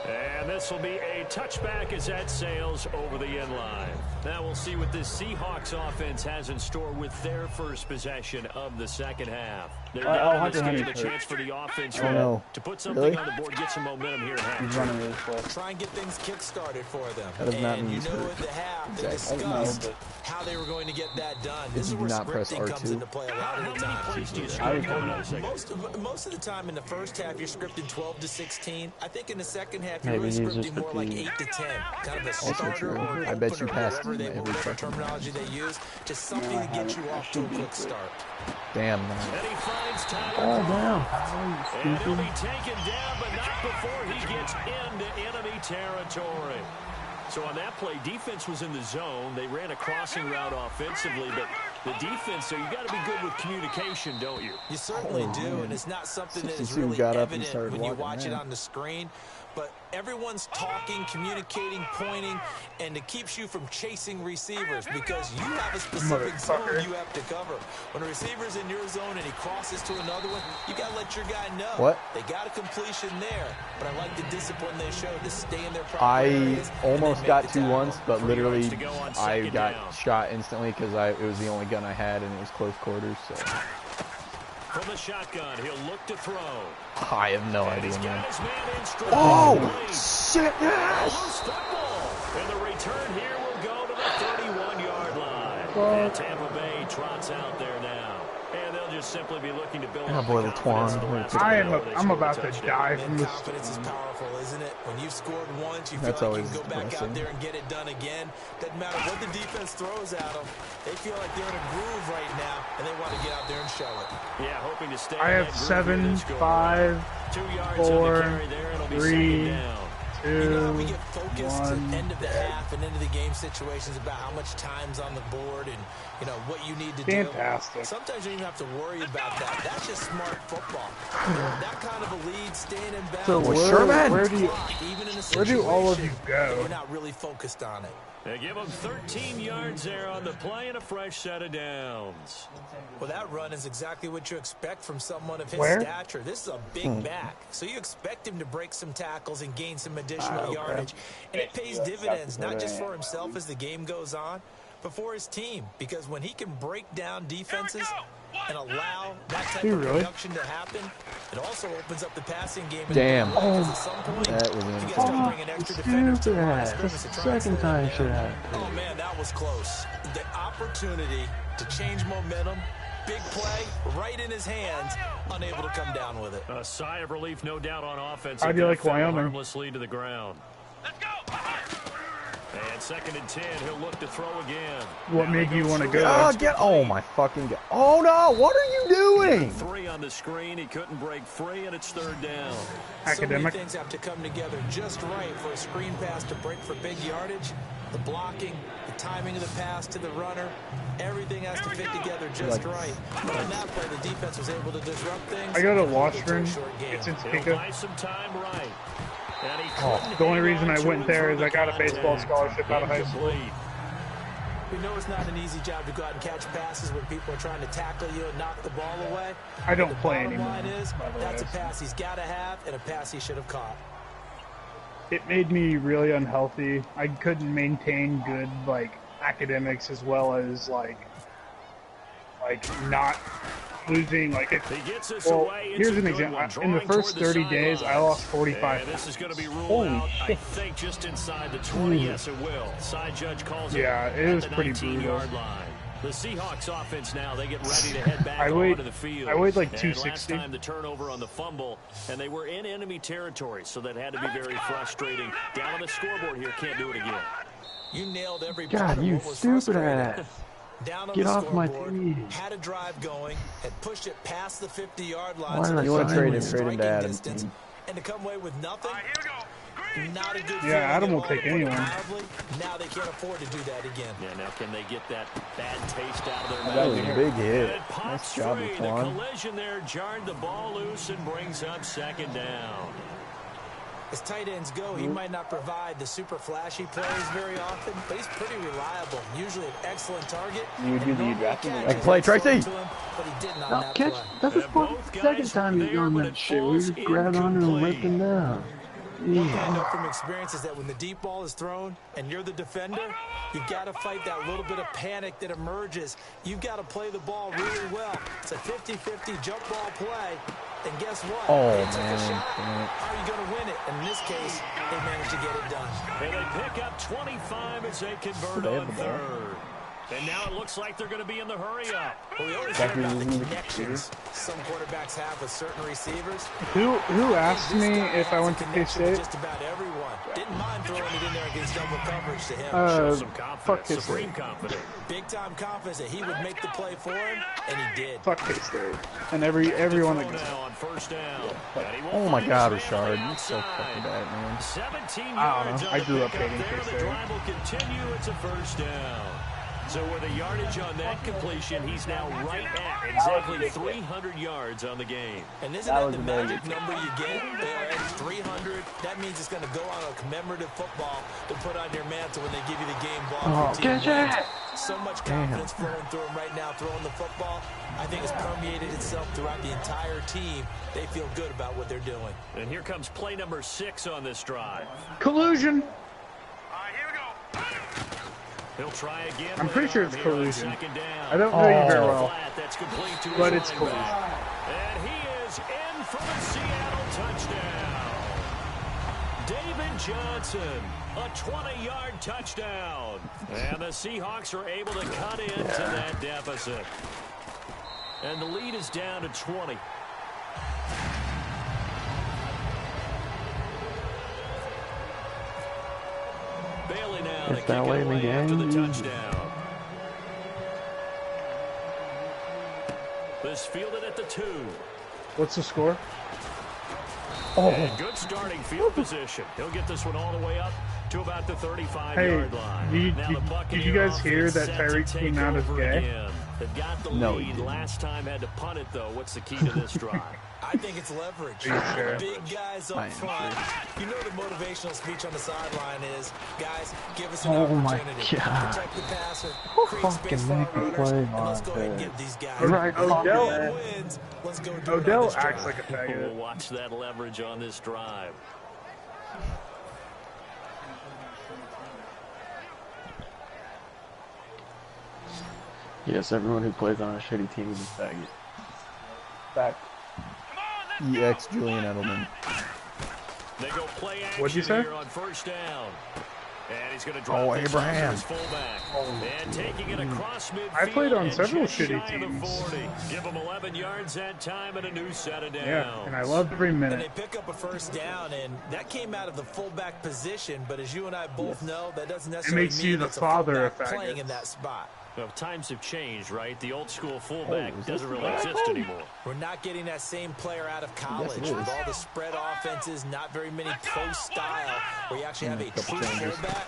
And And this will be a touchback as that sails over the end line. Now we'll see what this Seahawks offense has in store with their first possession of the second half. They're down in this game, a chance for the offense to put something on the board, get some momentum here at half. Try and get things kick-started for them. That does not And mean you know at the half, they discussed how they were going to get that done. This is where scripting comes into play a lot of the time. Most of the time in the first half, you're scripting 12 to 16. I think in the second half, you're really scripting more like 8 to 10. Kind of a starter or I bet you passed whatever terminology they use. Just something to get you off to a quick start. Damn. And he finds time. Oh, down. And he'll be taken down, but not before he gets into enemy territory. So on that play, defense was in the zone. They ran a crossing route offensively, but the defense, so you got to be good with communication, don't you? You certainly do, and it's not something that is really evident when you watch it on the screen. But everyone's talking, communicating, pointing, and it keeps you from chasing receivers because you have a specific zone you have to cover. When a receiver's in your zone and he crosses to another one, you got to let your guy know. What? They got a completion there, but I like the discipline they showed to stay in their proper I areas almost got two once, but literally I got down. shot instantly because it was the only gun I had and it was close quarters. So from the shotgun, he'll look to throw. I have no idea, man. Oh, shit! Yes! And the return here will go to the 31-yard line. And Tampa Bay trots out there now. And they'll just simply be looking to build up the confidence of the rest of the way. I'm about to die from this. Confidence is powerful, isn't it? When you've scored once, you feel like you can go back out there and get it done again. Doesn't matter what the defense throws at them. They feel like they're in a groove right now, and they want to get out there and show it. Yeah, hoping to stay. I have 7, 5, 4, 3, 2, You know how we get focused 1. at the end of the half and into the game situations about how much time's on the board and, you know, what you need to do. Fantastic. Sometimes you don't even have to worry about that. That's just smart football. That kind of a lead, staying in bounds. So where do all of you go? You're not really focused on it. They give him 13 yards there on the play and a fresh set of downs. Well, that run is exactly what you expect from someone of his stature. This is a big back, so you expect him to break some tackles and gain some additional yardage. And it pays dividends, not just for himself as the game goes on, but for his team. Because when he can break down defenses and allow that type of production to happen, it also opens up the passing game. Damn. Because at some point, that was you guys start bringing extra defenders to the line of scrimmage to try and slow it down. Oh, man, that was close. The opportunity to change momentum, big play, right in his hands, unable to come down with it. A sigh of relief, no doubt, on offense. How do you like Wyoming? Harmlessly to the ground. Let's go. And 2nd and 10, he'll look to throw again. What made you want to go? Oh my fucking god. Oh no, what are you doing? 3 on the screen, he couldn't break free, and it's 3rd down. So many things have to come together just right for a screen pass to break for big yardage. The blocking, the timing of the pass to the runner, everything has to fit together just right. But on that play, the defense was able to disrupt things. I go to Washburn. It's in Topeka. Buy some time right. The only reason I went there is I got a baseball scholarship out of high school. We know it's not an easy job to go out and catch passes when people are trying to tackle you and knock the ball away. I don't play anymore. The bottom line is, that's a pass he's got to have and a pass he should have caught. It made me really unhealthy. I couldn't maintain good, academics as well as, not losing, here's an example. In the first 30 days, I lost 45 This is going to be ruled out, I think, just inside the 20. Yes, it will. Side judge calls it. Yeah, it was pretty brutal. Line. The Seahawks offense now, they get ready to head back onto the field. I weighed like 260. 260. Last time the turnover on the fumble, and they were in enemy territory, so that had to be very frustrating. Down on the scoreboard here, can't do it again. You nailed every God, part of you what was stupid frustrating. ass. Down on Get the off my scoreboard, team. had a drive going, had pushed it past the 50-yard line. Why So did I You want to trade him to striking Adam. distance, and to come away with nothing. Not a good feeling. Yeah, Adam at will all, take to put it anyone. mildly. Now they can't afford to do that again. Yeah, now can they get that bad taste out of their mouth? That was a big hit. And it pops Nice job, free. The Laquan. collision there jarred the ball loose and brings up 2nd down. As tight ends go, he might not provide the super flashy plays very often, but he's pretty reliable. Usually an excellent target. You do the drafting? I can play Tracy. But he didn't on No, that play. that's the second time he's done that shit. We just grabbed on him and whipped him down. One thing I know from experience is that when the deep ball is thrown and you're the defender, you've got to fight that little bit of panic that emerges. You've got to play the ball really well. It's a 50-50 jump ball play. And guess what? Oh, They took a man. shot. How are you going to win it? And in this case, they managed to get it done. And they pick up 25 as they convert on third. And now it looks like they're going to be in the hurry-up. Well, we always hear about the connections some quarterbacks have with certain receivers. Who asked me if I went to K-State? Just about everyone. Didn't mind throwing it in there against double coverage to him. Show some fuck confidence, K-State. supreme confidence. Big-time confidence that he would make the play for him, and he did. Fuck K-State. And everyone that Now on first down. Oh my God, Richard, you're so fucking bad, man. 17 I don't yards know. on I the grew up pickup hating there. The K-State. drive will continue. It's a first down. So with a yardage on that completion, he's now right at exactly 300 yards on the game. And isn't that the magic number you get? They are at 300. That means it's going to go on a commemorative football to put on your mantle when they give you the game ball. Oh, get it! So much confidence flowing through him right now, throwing the football. I think it's permeated itself throughout the entire team. They feel good about what they're doing. And here comes play number 6 on this drive. collusion. He'll try again. I'm pretty sure it's collusion. Second down. I don't know you very well, Flat, that's complete to but his it's running collusion. back. And he is in for the Seattle touchdown. David Johnson, a 20-yard touchdown. And the Seahawks are able to cut into that deficit. And the lead is down to 20. Bailey now to It's kick that it way in the away after the game. touchdown. This fielded at the 2. What's the score? And good starting field position. He'll get this one all the way up to about the 35-yard line. Did you guys hear that Tyreek came out as gay? Again. They've got the No, he lead. didn't. Last time had to punt it, though. What's the key to this drive? I think it's leverage. Are you sure? Big guys I up am front. You know the motivational speech on the sideline is, guys, give us an Oh my opportunity. God. Protect the passer, Who create space for our fucking make a runners, play and let's go ahead and like give these guys Right, Odell- win wins. Let's go do it on Odell this acts drive. like a We'll faggot. watch that leverage on this drive. Yes, everyone who plays on a shitty team is a faggot. Fact. EX Julian Edelman. They go play action What'd you say? here on first down. And he's going to drop Oh, this Abraham. off to his fullback. And taking it across midfield. I played on and several just shitty shy of the teams. 40. Give him 11 yards that time and a new set of downs. Yeah, and I love every And minute. they pick up a first down, and that came out of the fullback position. But as you and I both know, that doesn't necessarily makes mean you the it's a father of fullback playing faggots. in that spot. Well, times have changed, right? The old school fullback is this doesn't really the exist bad one? anymore. We're not getting that same player out of college Yes, it with is. all the spread offenses, not very many pro style, where you actually have a true changes. fullback.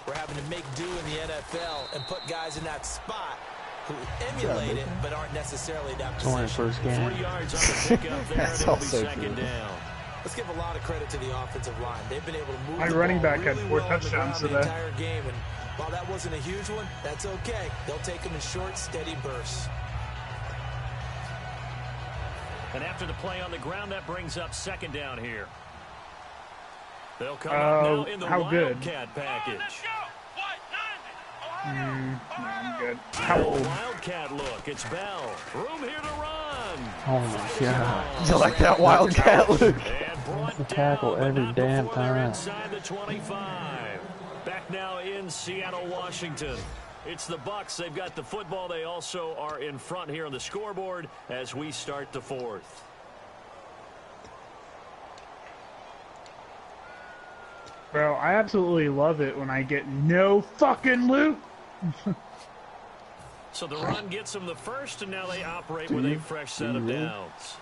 We're having to make do in the NFL and put guys in that spot who emulate it but aren't necessarily that It's only the position. first game. 40 yards on the pickup there, That's and it'll be also second true. down. Let's give a lot of credit to the offensive line. They've been able to move My the running ball back had really 4 well on the touchdowns ground the today. entire game, and while that wasn't a huge one, that's okay. They'll take them in short, steady bursts. And after the play on the ground, that brings up second down here. They'll come up now in the how good? Wildcat package. No, I'm good. How old? Wildcat look. It's Bell. Room here to run. Oh my god. You like that Wildcat look? And brought The tackle down, but every not damn before they're time. inside the 25. Back now in Seattle, Washington. It's the Bucks. They've got the football. They also are in front here on the scoreboard as we start the fourth. Bro, I absolutely love it when I get no fucking loot. So the run gets them the first, and now they operate with a fresh set of downs.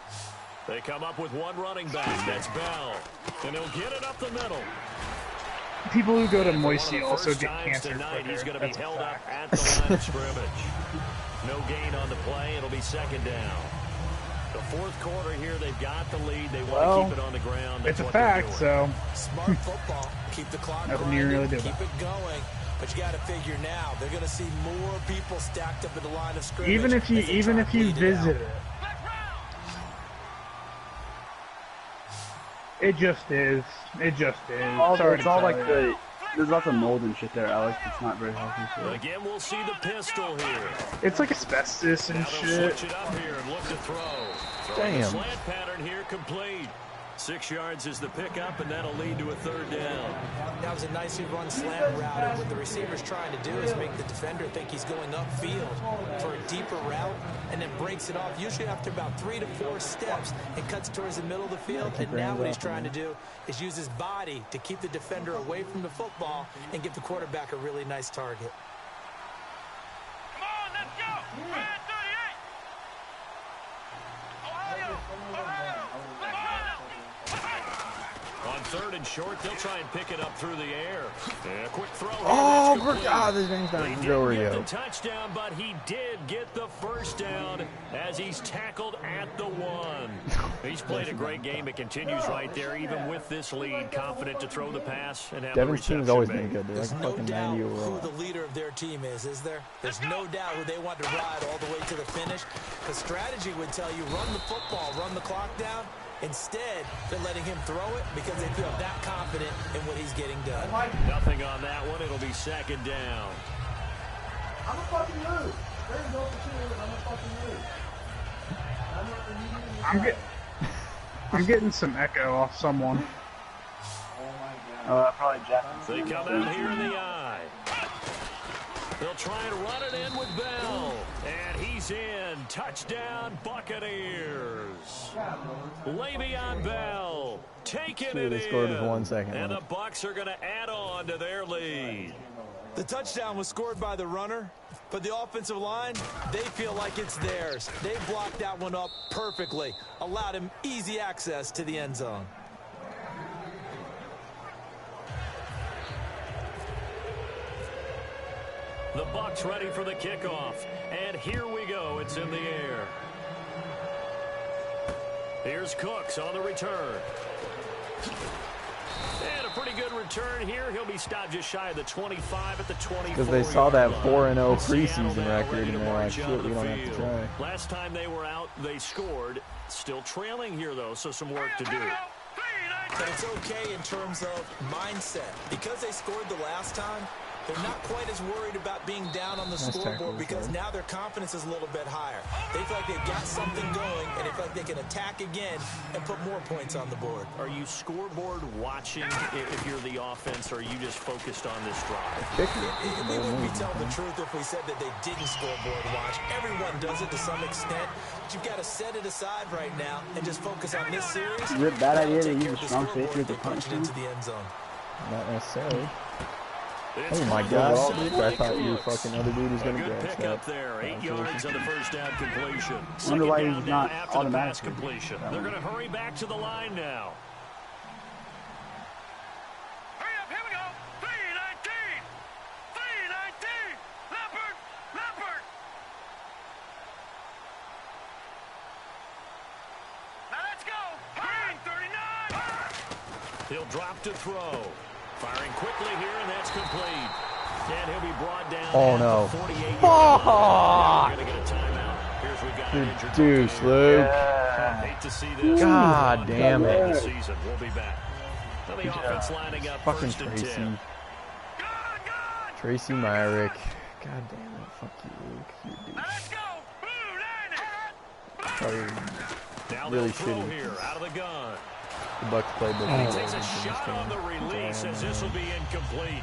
They come up with one running back. That's Bell. And he'll get it up the middle. People who go to One of the Moisey also first get times cancer tonight, he's quicker. going to be That's a held up fact. at the line of scrimmage. No gain on the play. It'll be second down. The fourth quarter here, they've got the lead. They want Well, to keep it on the ground. That's It's a what they're fact, doing. so Smart football. Keep the clock Nothing you grinding, really do keep about it going. But you got to figure now, they're going to see more people stacked up at the line of scrimmage. even if you as they try to bleed it visit out. it, It just is. It just is. It's all like there's lots of mold and shit there, Alex. It's not very healthy. So. Again, we'll see the pistol here. It's like asbestos and Now shit. they'll switch it up here and look to throw. Throwing Damn. the slant pattern here complete. 6 yards is the pickup, and that'll lead to a 3rd down. That was a nicely run slant route, and what the receiver's trying to do is make the defender think he's going upfield for a deeper route, and then breaks it off, usually after about 3 to 4 steps, and cuts towards the middle of the field, and now what he's trying to do is use his body to keep the defender away from the football and give the quarterback a really nice target. Come on, let's go. Red 38. Ohio. On 3rd and short, they'll try and pick it up through the air. Yeah, quick throw. Oh, this game's not He go didn't get go. the touchdown, but he did get the 1st down as he's tackled at the 1. He's played a great game. It continues right there, even with this lead. Confident to throw the pass and have Devin's the team's always reception been made. good. They're There's like no fucking doubt 90 who overall. the leader of their team is there? There's no doubt who they want to ride all the way to the finish. The strategy would tell you run the football, run the clock down. Instead, they're letting him throw it because they feel that confident in what he's getting done. Nothing on that one. It'll be 2nd down. I'm a fucking move. There's no opportunity. I'm a fucking move. I'm getting some echo off someone. Oh my god. Probably Jack. They come out here in the eye. They'll try and run it in with Bell. And he's in. Touchdown, Buccaneers. Le'Veon Bell taking it They scored with in. 1 second. And the Bucs are going to add on to their lead. The touchdown was scored by the runner, but the offensive line, they feel like it's theirs. They blocked that one up perfectly, allowed him easy access to the end zone. The Bucs ready for the kickoff. And here we go. It's in the air. Here's Cooks on the return. And a pretty good return here. He'll be stopped just shy of the 25 at the 24. Because they saw that 4-0 Seattle preseason now record ready and to they're like, march shit, onto we the don't have to field. try. Last time they were out, they scored. Still trailing here, though, so some work to do. But it's okay in terms of mindset. Because they scored the last time, they're not quite as worried about being down on the scoreboard because now their confidence is a little bit higher. They feel like they've got something going, and they feel like they can attack again and put more points on the board. Are you scoreboard watching if you're the offense, or are you just focused on this drive? We wouldn't be telling the truth if we said that they didn't scoreboard watch. Everyone does it to some extent. But you've got to set it aside right now and just focus on this series. Is it a bad idea to Take use care a of the strong scoreboard safety if as they a punch it punch into the end zone. Not necessarily. It's Oh my Cooks. god, So dude, I thought you fucking other dude was a gonna good catch pickup that. there. 8 yards on the 1st down completion. Wonder why Second he's down now not after the automatic. pass completion. They're going to hurry back to the line now. Hurry up, here we go. 319. 319. Leopard. Now let's go. Green 39. He'll drop to throw. Firing quickly here, and that's complete. And he'll be brought down Oh, at no. the 48-yard Fuck! line. We're going to get a timeout. Here's we got an injured Douche, Buccaneer. Luke. Hate to see this. God damn Of it. the season. We'll be back. Now the offense lining up Fucking 1st and Tracy. 10. Tracy Myrick. God damn it. Fuck you, Luke. You Now douche. let's go. Blue 90. Probably Now really they'll throw shitty. here out of the gun. The Bucs playbook. He takes a shot on the release as this will be incomplete.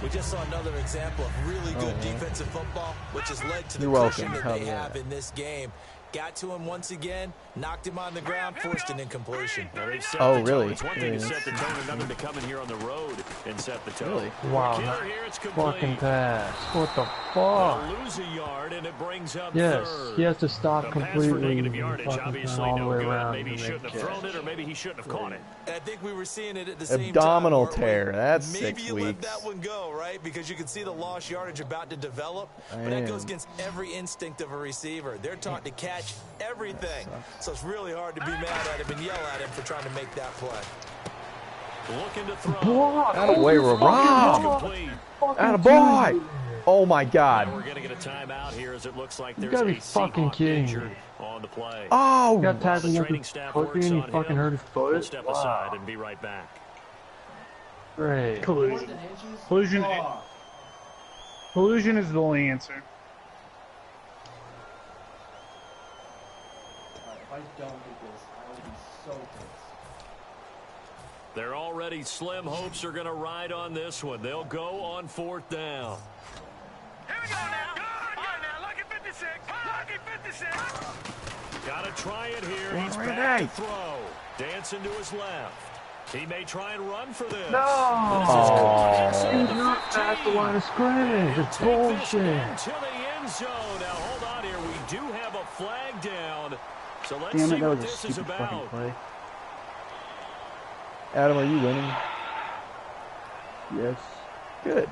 We just saw another example of really good defensive football, which has led to the You're cushion welcome. that they Hell yeah. have in this game. Got to him once again, knocked him on the ground, forced an incompletion. Now they've set Oh, the tone. really? It's one thing to Yeah, set the tone, another to come in here on the road and set the tone. Really? Wow, Killer that here, it's complete. fucking pass. What the They'll fuck? lose a yard, and it brings up Yes, third. he has to stop The pass for completely. negative yardage, fucking obviously all the no way good. around Maybe he to shouldn't make have thrown catch. it, or maybe he shouldn't have caught it. And I think we were seeing it at the same Abdominal time. weren't we? tear. That's Maybe 6 you let weeks. that one go, right? Because you can see the lost yardage about to develop. But that goes against every instinct of a receiver. They're taught to catch everything. So it's really hard to be mad at him and yell at him for trying to make that play. Looking to throw. Block. Out of way, we're robbed. Complete. Out of boy. Oh my And god. we're going to get a timeout here as it looks like there's gotta a be fucking Seahawk kidding injured me. on the play. Oh! Got tackled The with training the staff pussy works and he on fucking him. hurt his We'll foot. step Wow. aside and be right back. Great. Collusion. Inches? Collusion. Fuck. Collusion is the only answer. Alright, if I don't get this, I will be so pissed. They're already slim hopes are going to ride on this one. They'll go on 4th down. Here we go now. All right now, lucky 56. Lucky 56. Got to try it here. He's All back right. to throw. Dancing to his left. He may try and run for this. No! He's not past the line of scrimmage. It's bullshit. Into the end zone. Now hold on here. We do have a flag down. So let's Damn see it, that what was a this is stupid fucking about. play. Adam, are you winning? Yes. Good.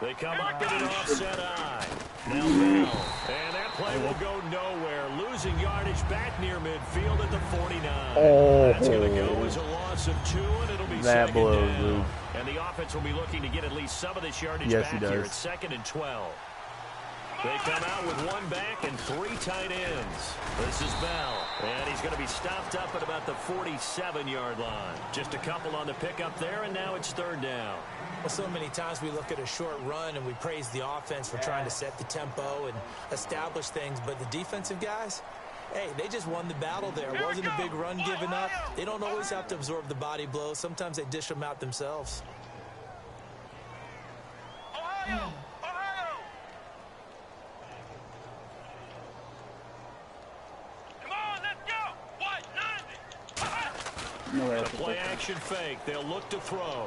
They come up in an offset eye. Now Bell. And that play will go nowhere. Losing yardage back near midfield at the 49. Oh. That's going to go as a loss of 2, and it'll be That second blows, down. Luke. And the offense will be looking to get at least some of this yardage Yes, back he here at does. 2nd and 12. They come out with 1 back and 3 tight ends. This is Bell, and he's going to be stopped up at about the 47-yard line. Just a couple on the pickup there, and now it's 3rd down. Well, so many times we look at a short run and we praise the offense for trying to set the tempo and establish things, but the defensive guys, hey, they just won the battle there. It wasn't a big run given up. They don't always have to absorb the body blows. Sometimes they dish them out themselves. Ohio! Ohio! Come on, let's go! White 90! No way. The play action fake. They'll look to throw.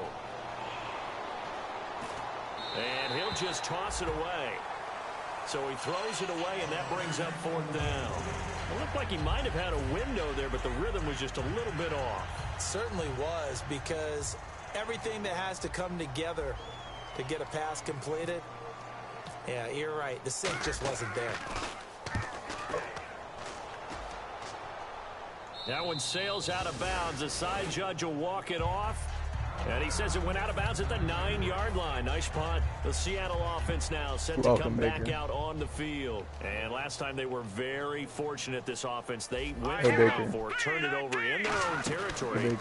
And he'll just toss it away. So he throws it away, and that brings up 4th down. It looked like he might have had a window there, but the rhythm was just a little bit off. It certainly was, because everything that has to come together to get a pass completed, yeah, you're right. The sync just wasn't there. That one sails out of bounds. The side judge will walk it off. And he says it went out of bounds at the 9-yard line. Nice punt. The Seattle offense now set to come back out on the field. And last time they were very fortunate, this offense. They went for it, turned it over in their own territory.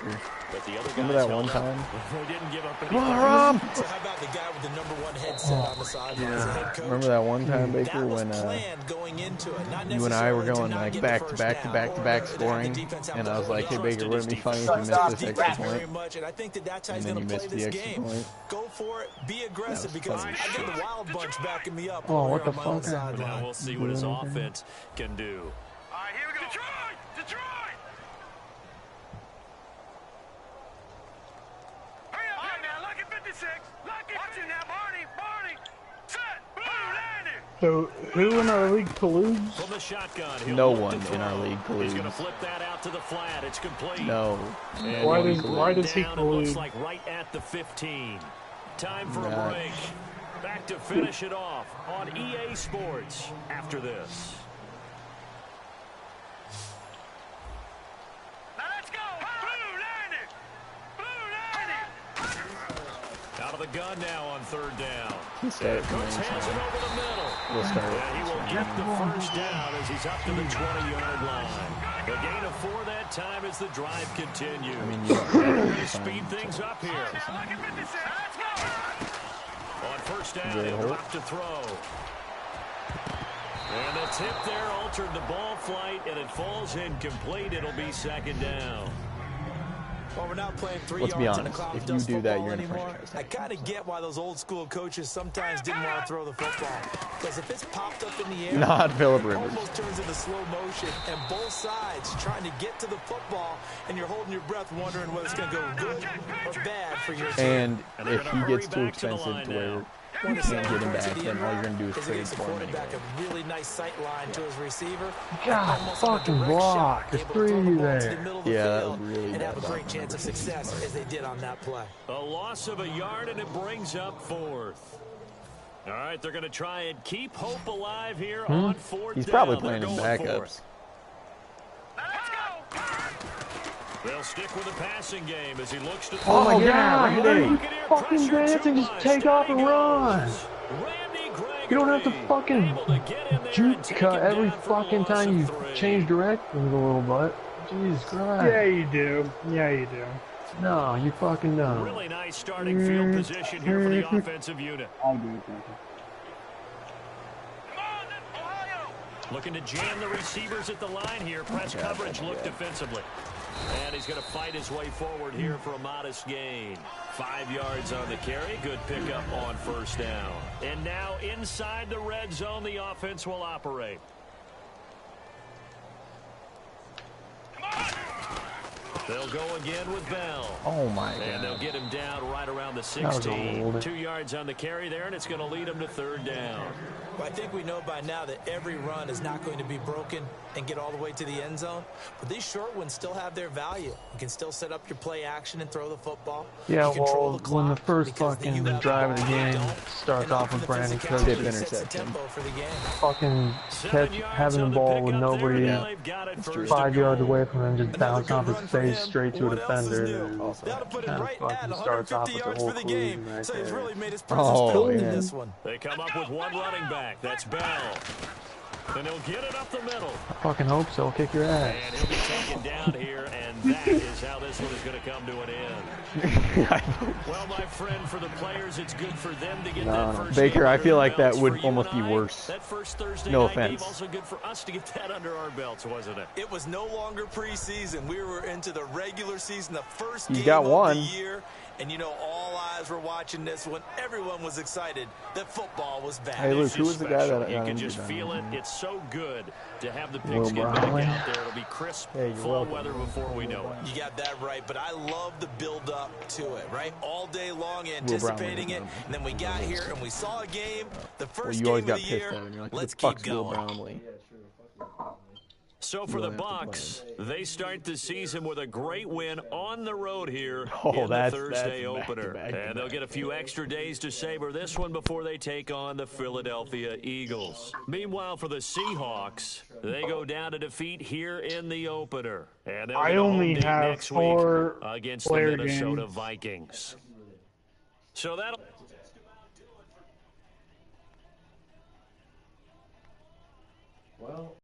But the other guys Remember that one time? They didn't give up any. Come on, Rom! So how about the guy with the #1 headset on the sideline as a head coach? Remember that one time, Baker, That was when planned going into it, not you and I were necessarily to going not like get the back to first back to down, back to or back to have the scoring, defense have and the I was like, hey ball. Baker, wouldn't it be funny if you missed this extra Very point? much, and I think that's how And he's then going you to play missed the this extra game. point. Go for it, be aggressive, because I funny got the wild bunch backing me up. Oh, over what here the on my own fuck? sideline. Now we'll see what his offense can do. All right, here we go. Detroit! Detroit! Hurry up! All right now, lucky 56. Lucky. Watch it now, Barney. Barney. Set. Blue landing. So, who in our league colludes? From the shotgun, he'll No look one to in our throw. league He's going to colludes. flip that out to the flat. It's complete. No. And Why he's does he down, it looks collude? like right at the 15. Time for a Nah. break. Back to finish it off on EA Sports after this. Now let's go. Blue landing. Blue landing. Out of the gun now on 3rd down. He's starting Cooks to hands it over the middle. We'll start with And he will get the first down as he's up to the 20-yard line. The gain of 4 that time as the drive continues. I mean, you We're going to speed things up here. Now lucky 56. Let's go. On 1st down, Good he'll hold. drop to throw. And the tip there altered the ball flight, and it falls incomplete. It'll be 2nd down. Well, we're not playing 3 Let's be yards in a honest, cloud if of you dust do that, football you're in a anymore. franchise I kind of get why those old school coaches sometimes didn't want to throw the football. Because if it's popped up in the air, Not Phillip it Rivers. almost turns into slow motion, and both sides trying to get to the football, and you're holding your breath wondering whether it's going to go good or bad for your team. And if he gets too expensive to where you can't get him back, then all you're going to do is trade against a for him quarterback, anyway. a really nice sight line to his receiver. God, Almost like a fucking direct block. shot, There's able to throw the 3 ball to the there. middle of the Yeah, that field was really and have a bad great block. chance of success as they did on that play. A loss of a yard, and it brings up 4th. All right, they're going to try and keep hope alive here on 4th He's down. probably They're playing in going for backups. it. They'll stick with the passing game as he looks to Oh, yeah, yeah, Randy. Randy. Fucking dancing, just take off and run. Randy Gregory You don't have to fucking juke cut every fucking time you change directions a little bit. Jesus Christ. Yeah, you do. Yeah, you do. No, you fucking don't. Really nice starting field position here for the offensive unit. I'll do it. Looking to jam the receivers at the line here. Press coverage look defensively. And he's going to fight his way forward here for a modest gain. 5 yards on the carry. Good pickup on first down. And now inside the red zone, the offense will operate. They'll go again with Bell. Oh, my God. And they'll get him down right around the 16. 2 yards on the carry there, and it's going to lead him to third down. Well, I think we know by now that every run is not going to be broken and get all the way to the end zone. But these short ones still have their value. You can still set up your play action and throw the football. Yeah, you control well, the clock when the first fucking drive of the game starts off with Brandon Cooks interception. Fucking having the ball with nobody 5 yards away from him, just bounce off his face straight to a defender. And kind of fucking starts off with the whole collusion right there. Oh, yeah. They come up with one running back. That's Bell. And he'll get it up the middle. I fucking hope so. Kick your ass. And he'll be taken down here, and that is how this one is going to come to an end. Well, my friend, for the players, it's good for them to get that first Baker, game I under feel their like that belts. would For you almost and be I, worse. That first Thursday No night game offense. also good for us to get that under our belts, wasn't it? It was no longer preseason. We were into the regular season, the first You game got of one. the year. And, you know, all eyes were watching this when everyone was excited that football was back. Hey, Luke, who was the guy that You got can injured just on feel it. that? It's so good to have the Will pigskin back Brownlee. out there. It'll be crisp, Hey, you're fall welcome. weather before we know it. You got that right, but I love the build-up to it, right? All day long anticipating it, and then we got here and we saw a game, the first You always game got of the pissed year. at him. You're like, Let's the fuck's keep Will going. Brownlee? So for the Really have to Bucks, they start the season with a great win on the road here Oh, in the that's Thursday back to opener. back to And they'll back get a to few back. extra days to savor this one before they take on the Philadelphia Eagles. Meanwhile, for the Seahawks, they go down to defeat here in the opener. And they'll I get a home only date have next 4 week against the player Minnesota games. Vikings. So that'll... Well,